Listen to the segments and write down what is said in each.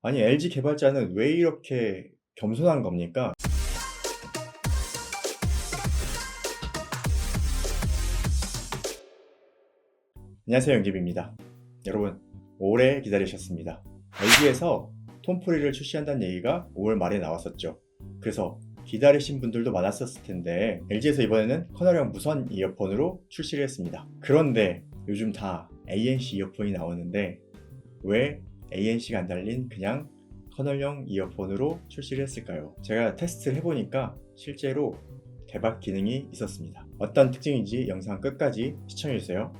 아니 LG 개발자는 왜 이렇게 겸손한 겁니까? 안녕하세요, 영집입니다. 여러분, 오래 기다리셨습니다. LG에서 톰프리를 출시한다는 얘기가 5월 말에 나왔었죠. 그래서 기다리신 분들도 많았었을 텐데 LG에서 이번에는 커널형 무선 이어폰으로 출시를 했습니다. 그런데 요즘 다 ANC 이어폰이 나오는데 왜 ANC가 안 달린 그냥 커널형 이어폰으로 출시를 했을까요? 제가 테스트를 해보니까 실제로 대박 기능이 있었습니다. 어떤 특징인지 영상 끝까지 시청해주세요.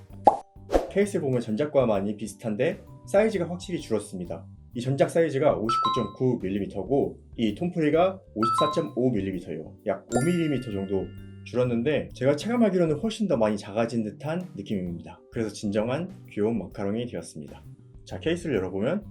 케이스를 보면 전작과 많이 비슷한데 사이즈가 확실히 줄었습니다. 이 전작 사이즈가 59.9mm고 이 톰프리가 54.5mm예요. 약 5mm 정도 줄었는데 제가 체감하기로는 훨씬 더 많이 작아진 듯한 느낌입니다. 그래서 진정한 귀여운 마카롱이 되었습니다. 자, 케이스를 열어보면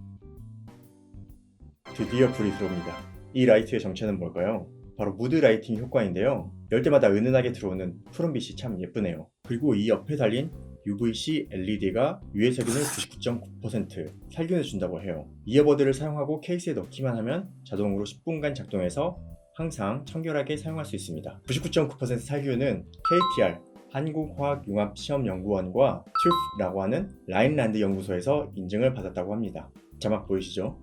드디어 불이 들어옵니다. 이 라이트의 정체는 뭘까요? 바로 무드 라이팅 효과인데요. 열 때마다 은은하게 들어오는 푸른빛이 참 예쁘네요. 그리고 이 옆에 달린 UVC LED가 유해 세균을 99.9% 살균해준다고 해요. 이어버드를 사용하고 케이스에 넣기만 하면 자동으로 10분간 작동해서 항상 청결하게 사용할 수 있습니다. 99.9% 살균은 KTR 한국화학융합시험연구원과 TÜV라고 하는 라인란드 연구소에서 인증을 받았다고 합니다. 자막 보이시죠?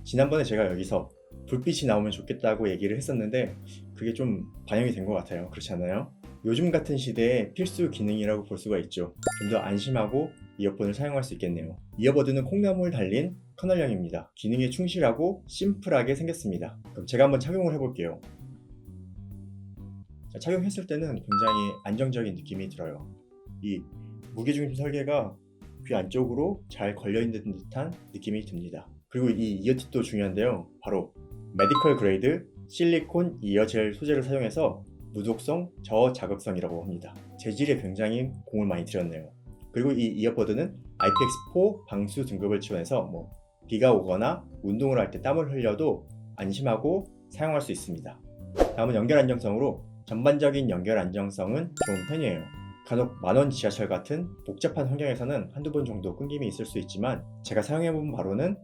지난번에 제가 여기서 불빛이 나오면 좋겠다고 얘기를 했었는데 그게 좀 반영이 된 것 같아요. 그렇지 않나요? 요즘 같은 시대에 필수 기능이라고 볼 수가 있죠. 좀 더 안심하고 이어폰을 사용할 수 있겠네요. 이어버드는 콩나물 달린 커널형입니다. 기능에 충실하고 심플하게 생겼습니다. 그럼 제가 한번 착용을 해볼게요. 자, 착용했을 때는 굉장히 안정적인 느낌이 들어요. 이 무게중심 설계가 귀 안쪽으로 잘 걸려있는 듯한 느낌이 듭니다. 그리고 이 이어팁도 중요한데요. 바로 메디컬 그레이드 실리콘 이어젤 소재를 사용해서 무독성, 저자극성이라고 합니다. 재질에 굉장히 공을 많이 들였네요. 그리고 이 이어버드는 IPX4 방수 등급을 지원해서 비가 오거나 운동을 할 때 땀을 흘려도 안심하고 사용할 수 있습니다. 다음은 연결 안정성으로 전반적인 연결 안정성은 좋은 편이에요. 간혹 만원 지하철 같은 복잡한 환경에서는 한두 번 정도 끊김이 있을 수 있지만 제가 사용해본 바로는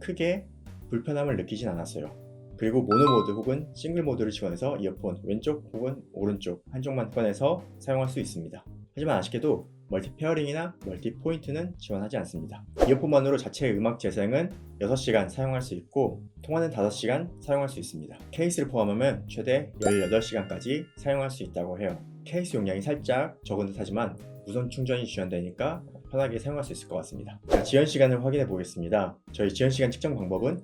크게 불편함을 느끼진 않았어요. 그리고 모노모드 혹은 싱글 모드를 지원해서 이어폰 왼쪽 혹은 오른쪽 한쪽만 꺼내서 사용할 수 있습니다. 하지만 아쉽게도 멀티 페어링이나 멀티 포인트는 지원하지 않습니다. 이어폰만으로 자체 음악 재생은 6시간 사용할 수 있고 통화는 5시간 사용할 수 있습니다. 케이스를 포함하면 최대 18시간까지 사용할 수 있다고 해요. 케이스 용량이 살짝 적은 듯 하지만 무선 충전이 지원되니까 편하게 사용할 수 있을 것 같습니다. 자, 지연 시간을 확인해 보겠습니다. 저희 지연 시간 측정 방법은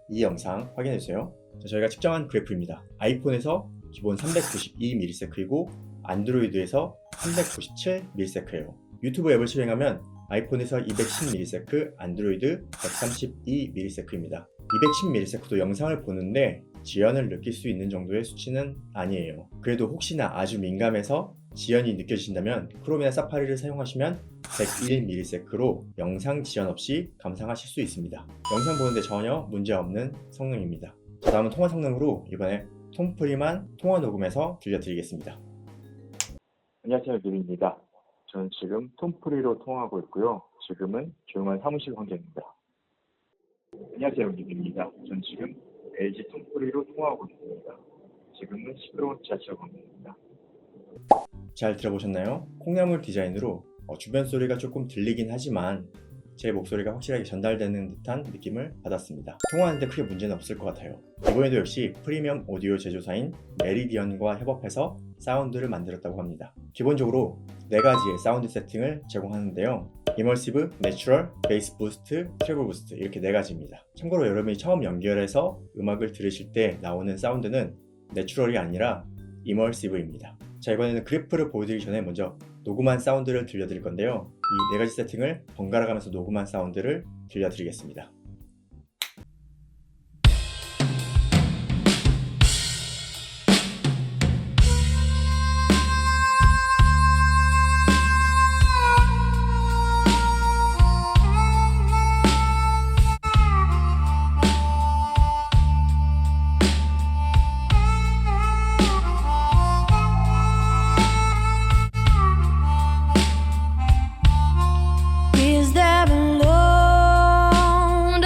이 영상 확인해 주세요. 자, 저희가 측정한 그래프입니다. 아이폰에서 기본 392ms이고 안드로이드에서 397ms예요. 유튜브 앱을 실행하면 아이폰에서 210ms, 안드로이드 132ms입니다. 210ms도 영상을 보는데 지연을 느낄 수 있는 정도의 수치는 아니에요. 그래도 혹시나 아주 민감해서 지연이 느껴지신다면 크롬이나 사파리를 사용하시면 101ms로 영상 지연 없이 감상하실 수 있습니다. 영상 보는데 전혀 문제없는 성능입니다. 자, 다음은 통화 성능으로 이번에 톰프리만 통화 녹음해서 들려드리겠습니다. 안녕하세요, 유리입니다. 저는 지금 톰프리로 통화하고 있고요. 지금은 조용한 사무실 환경입니다. 안녕하세요, 유리입니다. 저는 지금 LG 톰프리로 통화하고 있습니다. 지금은 시끄러운 지하철 환경입니다. 잘 들어보셨나요? 콩나물 디자인으로 주변 소리가 조금 들리긴 하지만 제 목소리가 확실하게 전달되는 듯한 느낌을 받았습니다. 통화하는데 크게 문제는 없을 것 같아요. 이번에도 역시 프리미엄 오디오 제조사인 메리디언과 협업해서 사운드를 만들었다고 합니다. 기본적으로 4가지의 사운드 세팅을 제공하는데요. 이머시브, 내추럴, 베이스 부스트, 트래블 부스트 이렇게 4가지입니다. 참고로 여러분이 처음 연결해서 음악을 들으실 때 나오는 사운드는 내추럴이 아니라 이머시브입니다. 자, 이번에는 그래프를 보여드리기 전에 먼저 녹음한 사운드를 들려드릴 건데요. 이 4가지 세팅을 번갈아 가면서 녹음한 사운드를 들려드리겠습니다. Is there a love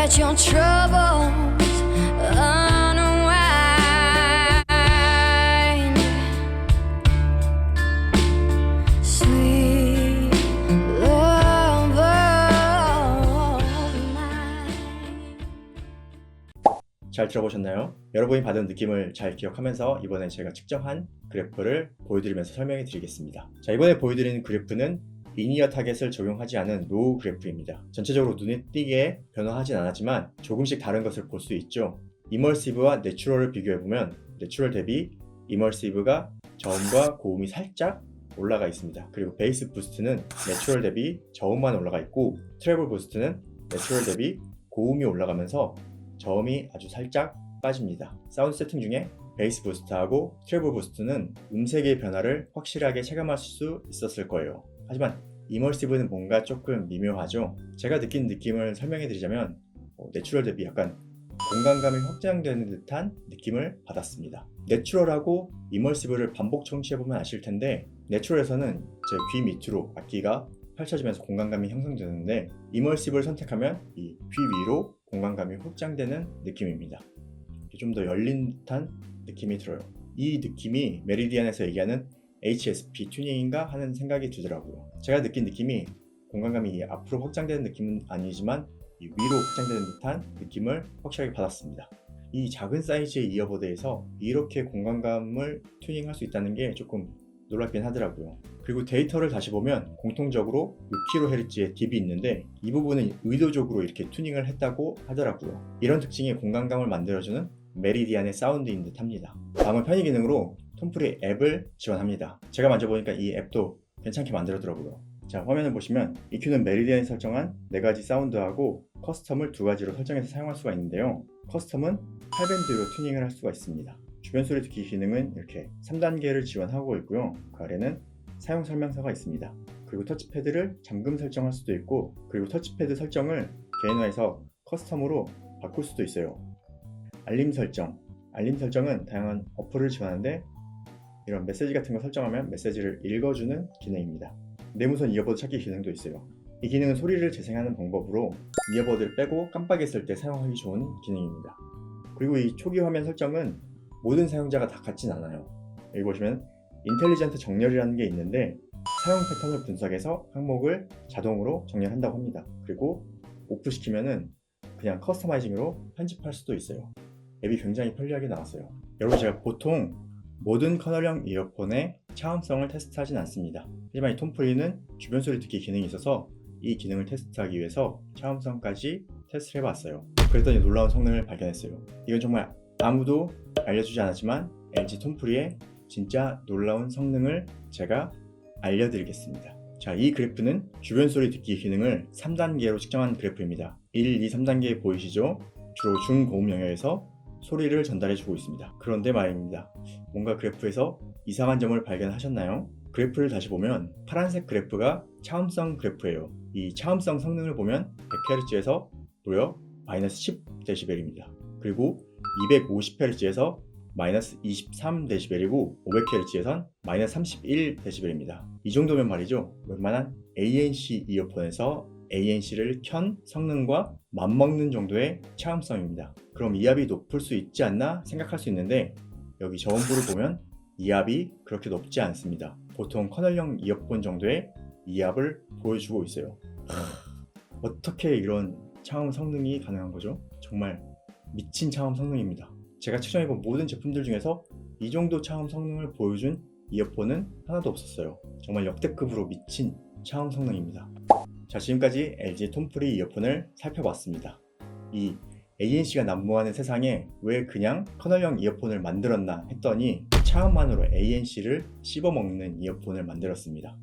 let your troubles unwind. Sweet lover of mine. 잘 들어보셨나요? 여러분이 받은 느낌을 잘 기억하면서 이번에 제가 측정한 그래프를 보여드리면서 설명해 드리겠습니다. 자, 이번에 보여드리는 그래프는 리니어 타겟을 적용하지 않은 로우 그래프입니다. 전체적으로 눈에 띄게 변화하진 않았지만 조금씩 다른 것을 볼 수 있죠. 이멀시브와 내추럴을 비교해보면 내추럴 대비 이멀시브가 저음과 고음이 살짝 올라가 있습니다. 그리고 베이스 부스트는 내추럴 대비 저음만 올라가 있고 트래블 부스트는 내추럴 대비 고음이 올라가면서 저음이 아주 살짝 빠집니다. 사운드 세팅 중에 베이스 부스트하고 트래블 부스트는 음색의 변화를 확실하게 체감하실 수 있었을 거예요. 하지만 이멀시브는 뭔가 조금 미묘하죠. 제가 느낀 느낌을 설명해 드리자면 내추럴 대비 약간 공간감이 확장되는 듯한 느낌을 받았습니다. 내추럴하고 이멀시브를 반복 청취해보면 아실 텐데 내추럴에서는 제 귀 밑으로 악기가 펼쳐지면서 공간감이 형성되는데 이멀시브를 선택하면 이 귀 위로 공간감이 확장되는 느낌입니다. 좀 더 열린 듯한 느낌이 들어요. 이 느낌이 메리디안에서 얘기하는 HSP 튜닝인가 하는 생각이 들더라고요. 제가 느낀 느낌이 공간감이 앞으로 확장되는 느낌은 아니지만 이 위로 확장되는 듯한 느낌을 확실하게 받았습니다. 이 작은 사이즈의 이어버드에서 이렇게 공간감을 튜닝할 수 있다는 게 조금 놀랍긴 하더라고요. 그리고 데이터를 다시 보면 공통적으로 6kHz의 딥이 있는데 이 부분은 의도적으로 이렇게 튜닝을 했다고 하더라고요. 이런 특징이 공간감을 만들어주는 메리디안의 사운드인 듯 합니다. 다음은 편의 기능으로 톰프리 앱을 지원합니다. 제가 만져보니까 이 앱도 괜찮게 만들었더라고요. 자, 화면을 보시면 EQ는 메리디안이 설정한 4가지 사운드하고 커스텀을 2가지로 설정해서 사용할 수가 있는데요. 커스텀은 8밴드로 튜닝을 할 수가 있습니다. 주변 소리 듣기 기능은 이렇게 3단계를 지원하고 있고요. 그 아래는 사용 설명서가 있습니다. 그리고 터치패드를 잠금 설정할 수도 있고, 그리고 터치패드 설정을 개인화해서 커스텀으로 바꿀 수도 있어요. 알림 설정은 다양한 어플을 지원하는데 이런 메시지 같은 거 설정하면 메시지를 읽어주는 기능입니다. 내무선 이어버드 찾기 기능도 있어요. 이 기능은 소리를 재생하는 방법으로 이어버드를 빼고 깜빡했을 때 사용하기 좋은 기능입니다. 그리고 이 초기 화면 설정은 모든 사용자가 다 같진 않아요. 여기 보시면 인텔리전트 정렬이라는 게 있는데 사용 패턴을 분석해서 항목을 자동으로 정렬한다고 합니다. 그리고 오프시키면은 그냥 커스터마이징으로 편집할 수도 있어요. 앱이 굉장히 편리하게 나왔어요. 여러분, 제가 보통 모든 커널형 이어폰의 차음성을 테스트하진 않습니다. 하지만 이 톰프리는 주변 소리 듣기 기능이 있어서 이 기능을 테스트하기 위해서 차음성까지 테스트를 해봤어요. 그랬더니 놀라운 성능을 발견했어요. 이건 정말 아무도 알려주지 않았지만 LG 톰프리의 진짜 놀라운 성능을 제가 알려드리겠습니다. 자, 이 그래프는 주변 소리 듣기 기능을 3단계로 측정한 그래프입니다. 1, 2, 3단계 보이시죠? 주로 중고음 영역에서 소리를 전달해주고 있습니다. 그런데 말입니다. 뭔가 그래프에서 이상한 점을 발견하셨나요? 그래프를 다시 보면 파란색 그래프가 차음성 그래프예요. 이 차음성 성능을 보면 100Hz에서 무려 마이너스 10dB입니다. 그리고 250Hz에서 마이너스 23dB이고 500Hz에선 마이너스 31dB입니다. 이 정도면 말이죠. 웬만한 ANC 이어폰에서 ANC를 켠 성능과 맞먹는 정도의 차음성입니다. 그럼 이압이 높을 수 있지 않나 생각할 수 있는데 여기 저음부를 보면 이압이 그렇게 높지 않습니다. 보통 커널형 이어폰 정도의 이압을 보여주고 있어요. 어떻게 이런 차음 성능이 가능한 거죠? 정말 미친 차음 성능입니다. 제가 측정해본 모든 제품들 중에서 이 정도 차음 성능을 보여준 이어폰은 하나도 없었어요. 정말 역대급으로 미친 차음 성능입니다. 자, 지금까지 LG 톰프리 이어폰을 살펴봤습니다. 이 ANC가 난무하는 세상에 왜 그냥 커널형 이어폰을 만들었나 했더니 차음만으로 ANC를 씹어먹는 이어폰을 만들었습니다.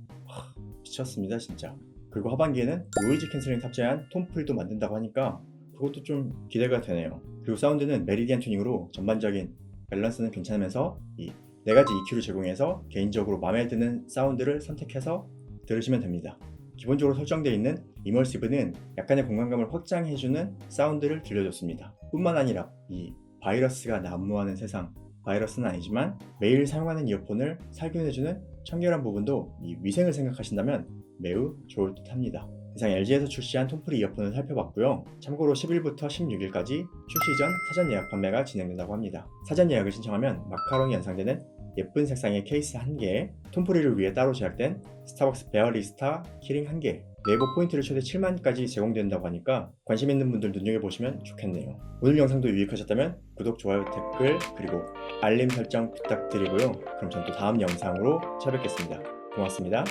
미쳤습니다 진짜. 그리고 하반기에는 노이즈 캔슬링 탑재한 톰프리도 만든다고 하니까 그것도 좀 기대가 되네요. 그리고 사운드는 메리디안 튜닝으로 전반적인 밸런스는 괜찮으면서 이 4가지 EQ를 제공해서 개인적으로 마음에 드는 사운드를 선택해서 들으시면 됩니다. 기본적으로 설정되어 있는 이멀시브는 약간의 공간감을 확장해주는 사운드를 들려줬습니다. 뿐만 아니라 이 바이러스가 난무하는 세상, 바이러스는 아니지만 매일 사용하는 이어폰을 살균해주는 청결한 부분도 이 위생을 생각하신다면 매우 좋을 듯 합니다. 이상 LG에서 출시한 톰프리 이어폰을 살펴봤고요. 참고로 10일부터 16일까지 출시 전 사전 예약 판매가 진행된다고 합니다. 사전 예약을 신청하면 마카롱이 연상되는 예쁜 색상의 케이스 1개, 톰프리를 위해 따로 제작된 스타벅스 베어리스타 키링 1개, 네이버 포인트를 최대 7만까지 제공된다고 하니까 관심 있는 분들 눈여겨보시면 좋겠네요. 오늘 영상도 유익하셨다면 구독, 좋아요, 댓글, 그리고 알림 설정 부탁드리고요. 그럼 전 또 다음 영상으로 찾아뵙겠습니다. 고맙습니다.